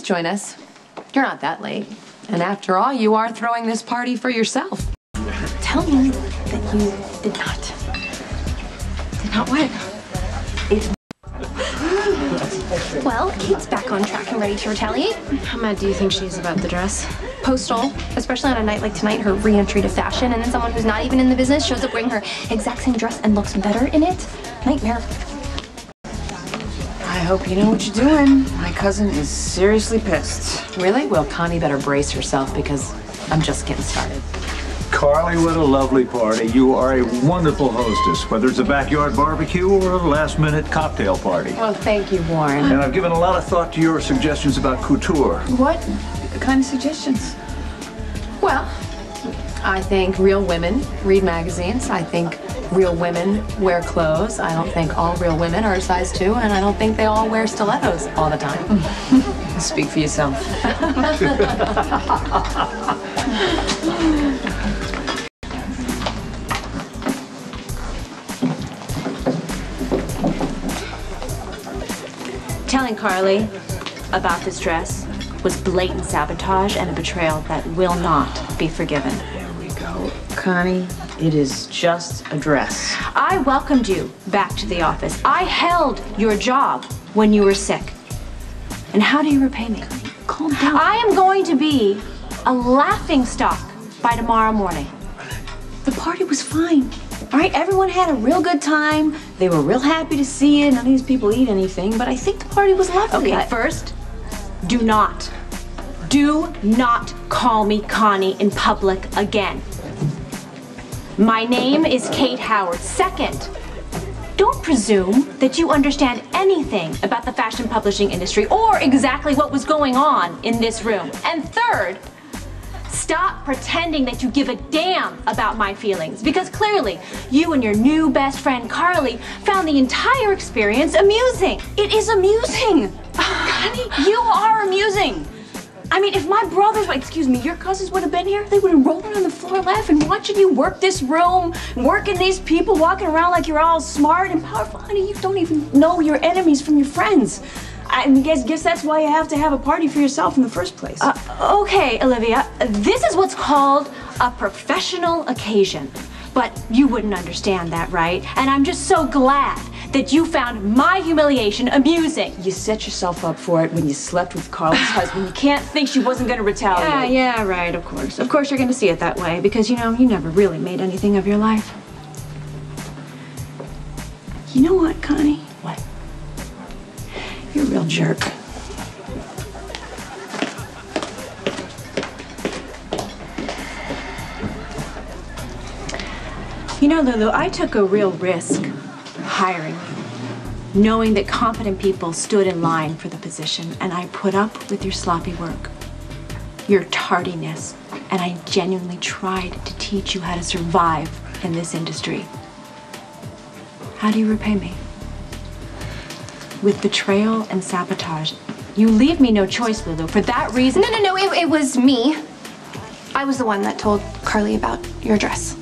join us. You're not that late. And after all, you are throwing this party for yourself. Tell me that you did not. Did not what? Well, Kate's back on track and ready to retaliate. How mad do you think she is about the dress? Postal, especially on a night like tonight, her re-entry to fashion, and then someone who's not even in the business shows up wearing her exact same dress and looks better in it. Nightmare. I hope you know what you're doing. My cousin is seriously pissed. Really? Well, Connie better brace herself because I'm just getting started. Carly, what a lovely party. You are a wonderful hostess, whether it's a backyard barbecue or a last-minute cocktail party. Well, thank you, Warren. And I've given a lot of thought to your suggestions about couture. What kind of suggestions? Well, I think real women read magazines. I think real women wear clothes. I don't think all real women are a size 2, and I don't think they all wear stilettos all the time. Speak for yourself. Telling Carly about this dress was blatant sabotage and a betrayal that will not be forgiven. There we go. Connie, it is just a dress. I welcomed you back to the office. I held your job when you were sick. And how do you repay me? Calm down. I am going to be a laughingstock by tomorrow morning. The party was fine. All right, everyone had a real good time. They were real happy to see you. None of these people eat anything, but I think the party was lovely. Okay, first, do not call me Connie in public again. My name is Kate Howard. Second, don't presume that you understand anything about the fashion publishing industry or exactly what was going on in this room. And third, stop pretending that you give a damn about my feelings, because clearly you and your new best friend Carly found the entire experience amusing. It is amusing. Connie, you are amusing. I mean, if my brothers, your cousins would have been here, they would have rolled around on the floor laughing, watching you work this room, working these people, walking around like you're all smart and powerful. Honey, you don't even know your enemies from your friends. I guess that's why you have to have a party for yourself in the first place. Okay, Olivia, this is what's called a professional occasion. But you wouldn't understand that, right? And I'm just so glad that you found my humiliation amusing. You set yourself up for it when you slept with Carly's husband. You can't think she wasn't going to retaliate. Yeah, right, of course. Of course you're going to see it that way because, you know, you never really made anything of your life. You know what, Connie? What? You're a real jerk. You know, Lulu, I took a real risk hiring you, knowing that competent people stood in line for the position, and I put up with your sloppy work, your tardiness, and I genuinely tried to teach you how to survive in this industry. How do you repay me? With betrayal and sabotage. You leave me no choice, Lulu. For that reason— No, it was me. I was the one that told Carly about your dress.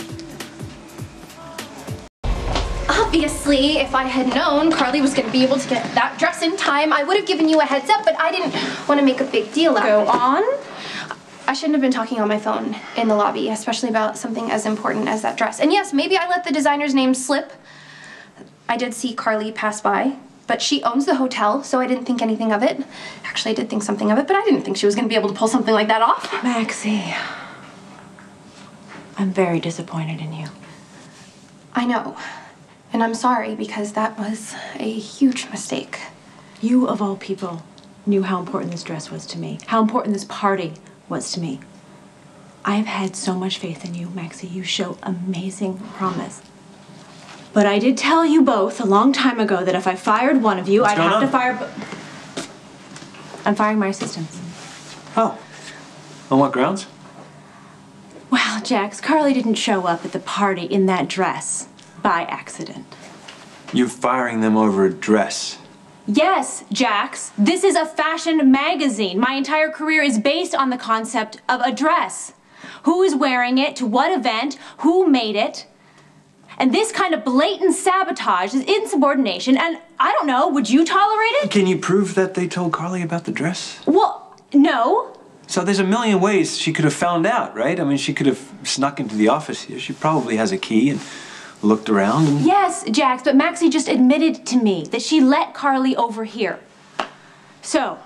Obviously, if I had known Carly was going to be able to get that dress in time, I would have given you a heads up, but I didn't want to make a big deal out of it. Go on. I shouldn't have been talking on my phone in the lobby, especially about something as important as that dress. And yes, maybe I let the designer's name slip. I did see Carly pass by, but she owns the hotel, so I didn't think anything of it. Actually, I did think something of it, but I didn't think she was going to be able to pull something like that off. Maxie, I'm very disappointed in you. I know. And I'm sorry because that was a huge mistake. You, of all people, knew how important this dress was to me, how important this party was to me. I've had so much faith in you, Maxie. You show amazing promise. But I did tell you both a long time ago that if I fired one of you, I'd have to fire— I'm firing my assistants. Oh. On what grounds? Well, Jax, Carly didn't show up at the party in that dress by accident. You're firing them over a dress. Yes, Jax. This is a fashion magazine. My entire career is based on the concept of a dress. Who is wearing it, to what event, who made it. And this kind of blatant sabotage is insubordination, and I don't know, would you tolerate it? Can you prove that they told Carly about the dress? Well, No. So there's a million ways she could have found out, right? I mean, she could have snuck into the office here. She probably has a key and looked around and... Yes, Jax, but Maxie just admitted to me that she let Carly over here. So,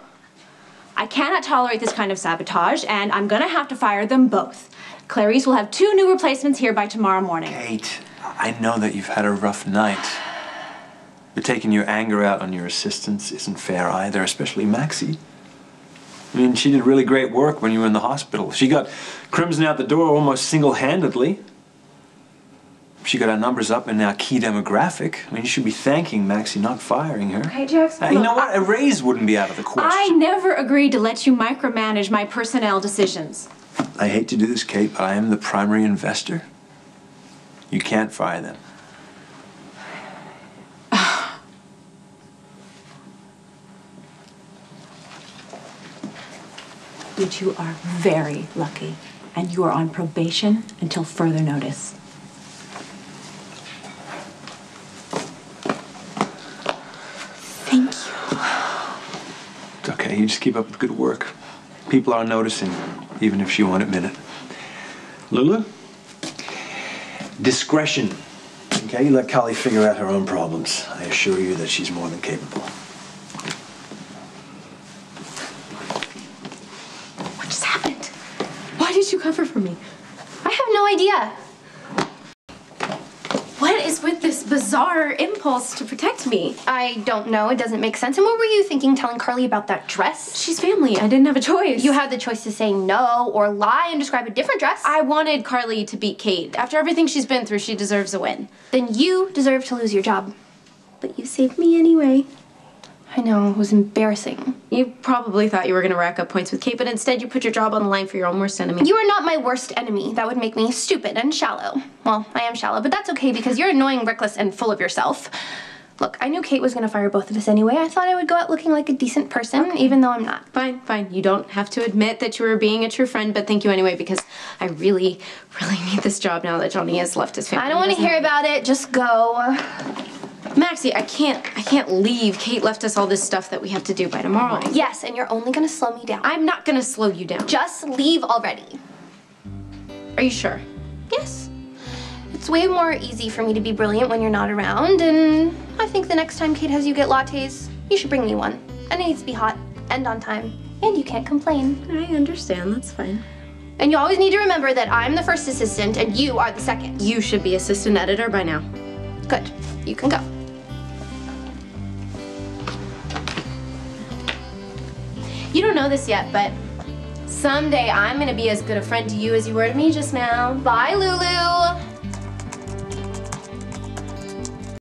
I cannot tolerate this kind of sabotage, and I'm gonna have to fire them both. Clarice will have 2 new replacements here by tomorrow morning. Kate, I know that you've had a rough night. But taking your anger out on your assistants isn't fair either, especially Maxie. I mean, she did really great work when you were in the hospital. She got Crimson out the door almost single-handedly. She got our numbers up in our key demographic. I mean, you should be thanking Maxie, not firing her. Okay, Jax, You know what? A raise wouldn't be out of the question. I never agreed to let you micromanage my personnel decisions. I hate to do this, Kate, but I am the primary investor. You can't fire them. But you are very lucky, and you are on probation until further notice. Thank you. It's okay, you just keep up with good work. People are noticing, even if she won't admit it. Lulu? Discretion. Okay, you let Carly figure out her own problems. I assure you that she's more than capable. What just happened? Why did you cover for me? I have no idea. What is with this bizarre impulse to protect me? I don't know. It doesn't make sense. And what were you thinking telling Carly about that dress? She's family. I didn't have a choice. You had the choice to say no or lie and describe a different dress. I wanted Carly to beat Kate. After everything she's been through, she deserves a win. Then you deserve to lose your job. But you saved me anyway. I know, it was embarrassing. You probably thought you were going to rack up points with Kate, but instead you put your job on the line for your own worst enemy. You are not my worst enemy. That would make me stupid and shallow. Well, I am shallow, but that's okay because you're annoying, reckless, and full of yourself. Look, I knew Kate was going to fire both of us anyway. I thought I would go out looking like a decent person, even though I'm not. Fine, fine. You don't have to admit that you were being a true friend, but thank you anyway because I really, really need this job now that Johnny has left his family. I don't want to hear about it. Just go. Maxie, I can't leave. Kate left us all this stuff that we have to do by tomorrow. Yes, and you're only going to slow me down. I'm not going to slow you down. Just leave already. Are you sure? Yes. It's way more easy for me to be brilliant when you're not around, and I think the next time Kate has you get lattes, you should bring me one. And it needs to be hot, and on time, and you can't complain. I understand. That's fine. And you always need to remember that I'm the first assistant, and you are the second. You should be assistant editor by now. Good. You can go. You don't know this yet, but someday I'm gonna be as good a friend to you as you were to me just now. Bye, Lulu.